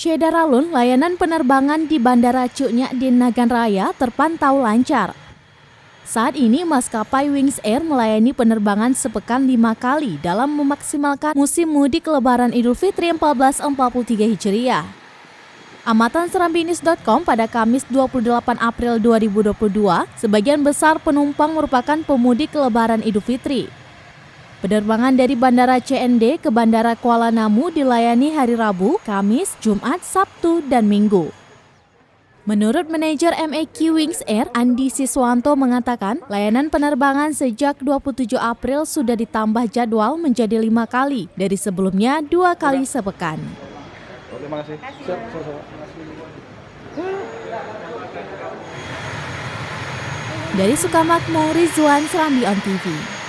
Syederalun, layanan penerbangan di Bandara Cuknyak di Nagan Raya terpantau lancar. Saat ini maskapai Wings Air melayani penerbangan sepekan 5 kali dalam memaksimalkan musim mudik Lebaran Idul Fitri 1443 Hijriah. Amatan serambinews.com pada Kamis 28 April 2022, sebagian besar penumpang merupakan pemudik Lebaran Idul Fitri. Penerbangan dari Bandara CND ke Bandara Kuala Namu dilayani hari Rabu, Kamis, Jumat, Sabtu, dan Minggu. Menurut manajer MEQ Wings Air, Andi Siswanto mengatakan, layanan penerbangan sejak 27 April sudah ditambah jadwal menjadi 5 kali, dari sebelumnya 2 kali sepekan. Terima kasih. Dari Sukamakmur, Rizwan, Serambi On TV.